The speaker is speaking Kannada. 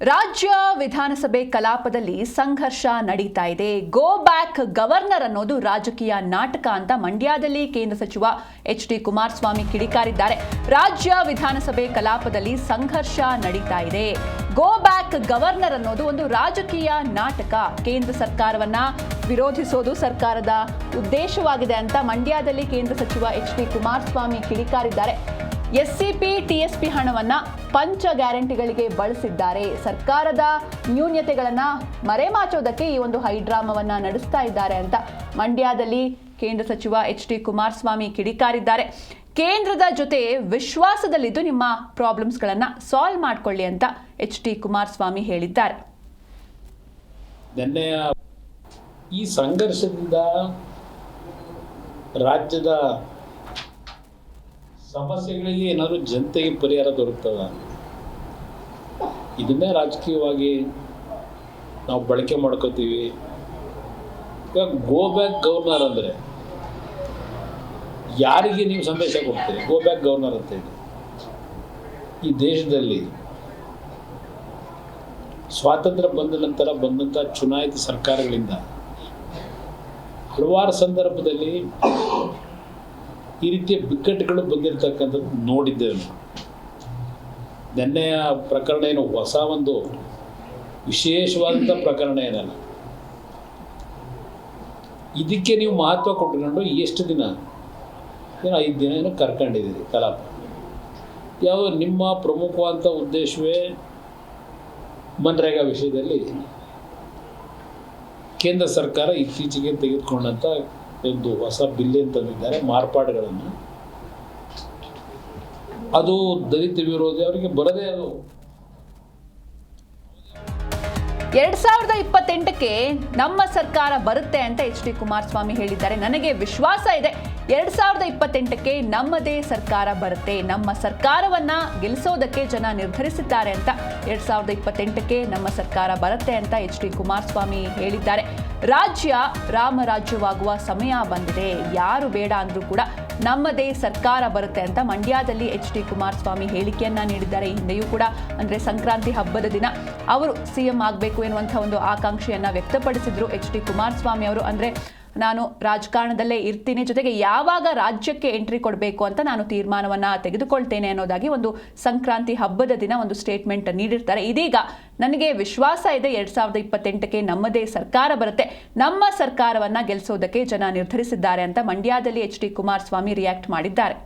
ರಾಜ್ಯ ವಿಧಾನಸಭೆ ಕಲಾಪದಲ್ಲಿ ಸಂಘರ್ಷ ನಡೀತಾ ಇದೆ. ಗೋ ಬ್ಯಾಕ್ ಗವರ್ನರ್ ಅನ್ನೋದು ರಾಜಕೀಯ ನಾಟಕ ಅಂತ ಮಂಡ್ಯದಲ್ಲಿ ಕೇಂದ್ರ ಸಚಿವ ಎಚ್.ಡಿ. ಕುಮಾರಸ್ವಾಮಿ ಕಿಡಿಕಾರಿದ್ದಾರೆ. ರಾಜ್ಯ ವಿಧಾನಸಭೆ ಕಲಾಪದಲ್ಲಿ ಸಂಘರ್ಷ ನಡೀತಾ ಇದೆ. ಗೋ ಬ್ಯಾಕ್ ಗವರ್ನರ್ ಅನ್ನೋದು ಒಂದು ರಾಜಕೀಯ ನಾಟಕ. ಕೇಂದ್ರ ಸರ್ಕಾರವನ್ನ ವಿರೋಧಿಸೋದು ಸರ್ಕಾರದ ಉದ್ದೇಶವಾಗಿದೆ ಅಂತ ಮಂಡ್ಯದಲ್ಲಿ ಕೇಂದ್ರ ಸಚಿವ ಎಚ್.ಡಿ. ಕುಮಾರಸ್ವಾಮಿ ಕಿಡಿಕಾರಿದ್ದಾರೆ. ಎಸ್ಸಿಪಿ ಟಿಎಸ್ಪಿ ಹಣವನ್ನ ಪಂಚ ಗ್ಯಾರಂಟಿಗಳಿಗೆ ಬಳಸಿದ್ದಾರೆ. ಸರ್ಕಾರದ ನ್ಯೂನ್ಯತೆಗಳನ್ನ ಮರೆಮಾಚೋದಕ್ಕೆ ಈ ಒಂದು ಹೈಡ್ರಾಮವನ್ನ ನಡೆಸ್ತಾ ಇದ್ದಾರೆ ಅಂತ ಮಂಡ್ಯದಲ್ಲಿ ಕೇಂದ್ರ ಸಚಿವ ಎಚ್.ಡಿ. ಕುಮಾರಸ್ವಾಮಿ ಕಿಡಿಕಾರಿದ್ದಾರೆ. ಕೇಂದ್ರದ ಜೊತೆ ವಿಶ್ವಾಸದಲ್ಲಿದ್ದು ನಿಮ್ಮ ಪ್ರಾಬ್ಲಮ್ಸ್ಗಳನ್ನ ಸಾಲ್ವ್ ಮಾಡ್ಕೊಳ್ಳಿ ಅಂತ ಎಚ್.ಡಿ. ಕುಮಾರಸ್ವಾಮಿ ಹೇಳಿದ್ದಾರೆ. ಈ ಸಂಘರ್ಷದಿಂದ ರಾಜ್ಯದ ಸಮಸ್ಯೆಗಳಿಗೆ ಏನಾದರೂ ಜನತೆಗೆ ಪರಿಹಾರ ದೊರಕ್ತದ? ಇದನ್ನೇ ರಾಜಕೀಯವಾಗಿ ನಾವು ಬಳಕೆ ಮಾಡ್ಕೋತೀವಿ. ಇವಾಗ ಗೋ ಬ್ಯಾಕ್ ಗವರ್ನರ್ ಅಂದರೆ ಯಾರಿಗೆ ನೀವು ಸಂದೇಶ ಕೊಡ್ತೀರಿ? ಗೋ ಬ್ಯಾಕ್ ಗವರ್ನರ್ ಅಂತ ಇದೆ. ಈ ದೇಶದಲ್ಲಿ ಸ್ವಾತಂತ್ರ್ಯ ಬಂದ ನಂತರ ಬಂದಂಥ ಚುನಾಯಿತ ಸರ್ಕಾರಗಳಿಂದ ಹಲವಾರು ಸಂದರ್ಭದಲ್ಲಿ ಈ ರೀತಿಯ ಬಿಕ್ಕಟ್ಟುಗಳು ಬಂದಿರತಕ್ಕಂಥದ್ದು ನೋಡಿದ್ದೇವೆ. ನೆನ್ನೆಯ ಪ್ರಕರಣ ಏನು ಹೊಸ ಒಂದು ವಿಶೇಷವಾದಂಥ ಪ್ರಕರಣ ಏನಲ್ಲ. ಇದಕ್ಕೆ ನೀವು ಮಹತ್ವ ಕೊಟ್ಕೊಂಡು ಎಷ್ಟು ದಿನ, ಏನೋ 5 ದಿನ ಏನೋ ಕರ್ಕೊಂಡಿದ್ದೀರಿ ಕಲಾಪ. ಯಾವ ನಿಮ್ಮ ಪ್ರಮುಖವಾದಂಥ ಉದ್ದೇಶವೇ ಮನ್ರೇಗಾ ವಿಷಯದಲ್ಲಿ ಕೇಂದ್ರ ಸರ್ಕಾರ ಇತ್ತೀಚೆಗೆ ತೆಗೆದುಕೊಂಡಂಥ ಒಂದು ಹೊಸ ಬಿಲ್ ತಂದಿದ್ದಾರೆ, ಮಾರ್ಪಾಡುಗಳನ್ನು. ಅದು ದಲಿತ ವಿರೋಧಿ, ಅವರಿಗೆ ಬರದೇ. ಅದು 2028ಕ್ಕೆ ನಮ್ಮ ಸರ್ಕಾರ ಬರುತ್ತೆ ಅಂತ ಎಚ್.ಡಿ. ಕುಮಾರಸ್ವಾಮಿ ಹೇಳಿದ್ದಾರೆ. ನನಗೆ ವಿಶ್ವಾಸ ಇದೆ, 2028ಕ್ಕೆ ನಮ್ಮದೇ ಸರ್ಕಾರ ಬರುತ್ತೆ. ನಮ್ಮ ಸರ್ಕಾರವನ್ನ ಗೆಲ್ಲಿಸೋದಕ್ಕೆ ಜನ ನಿರ್ಧರಿಸಿದ್ದಾರೆ ಅಂತ 2028ಕ್ಕೆ ನಮ್ಮ ಸರ್ಕಾರ ಬರುತ್ತೆ ಅಂತ ಎಚ್.ಡಿ. ಕುಮಾರಸ್ವಾಮಿ ಹೇಳಿದ್ದಾರೆ. ರಾಜ್ಯ ರಾಮರಾಜ್ಯವಾಗುವ ಸಮಯ ಬಂದಿದೆ. ಯಾರು ಬೇಡ ಅಂದ್ರೂ ಕೂಡ ನಮ್ಮದೇ ಸರ್ಕಾರ ಬರುತ್ತೆ ಅಂತ ಮಂಡ್ಯದಲ್ಲಿ ಎಚ್.ಡಿ. ಕುಮಾರಸ್ವಾಮಿ ಹೇಳಿಕೆಯನ್ನ ನೀಡಿದ್ದಾರೆ. ಈ ಹಿಂದೆಯೂ ಕೂಡ ಅಂದ್ರೆ ಸಂಕ್ರಾಂತಿ ಹಬ್ಬದ ದಿನ ಅವರು ಸಿಎಂ ಆಗಬೇಕು ಎನ್ನುವಂಥ ಒಂದು ಆಕಾಂಕ್ಷೆಯನ್ನ ವ್ಯಕ್ತಪಡಿಸಿದ್ರು ಎಚ್.ಡಿ. ಕುಮಾರಸ್ವಾಮಿ ಅವರು. ಅಂದ್ರೆ ನಾನು ರಾಜಕಾರಣದಲ್ಲೇ ಇರ್ತೀನಿ, ಜೊತೆಗೆ ಯಾವಾಗ ರಾಜ್ಯಕ್ಕೆ ಎಂಟ್ರಿ ಕೊಡಬೇಕು ಅಂತ ನಾನು ತೀರ್ಮಾನವನ್ನ ತೆಗೆದುಕೊಳ್ತೇನೆ ಅನ್ನೋದಾಗಿ ಒಂದು ಸಂಕ್ರಾಂತಿ ಹಬ್ಬದ ದಿನ ಒಂದು ಸ್ಟೇಟ್ಮೆಂಟ್ ನೀಡಿರ್ತಾರೆ. ಇದೀಗ ನನಗೆ ವಿಶ್ವಾಸ ಇದೆ, 2028ಕ್ಕೆ ನಮ್ಮದೇ ಸರ್ಕಾರ ಬರುತ್ತೆ, ನಮ್ಮ ಸರ್ಕಾರವನ್ನ ಗೆಲ್ಲಿಸೋದಕ್ಕೆ ಜನ ನಿರ್ಧರಿಸಿದ್ದಾರೆ ಅಂತ ಮಂಡ್ಯದಲ್ಲಿ ಎಚ್.ಡಿ. ಕುಮಾರಸ್ವಾಮಿ ರಿಯಾಕ್ಟ್ ಮಾಡಿದ್ದಾರೆ.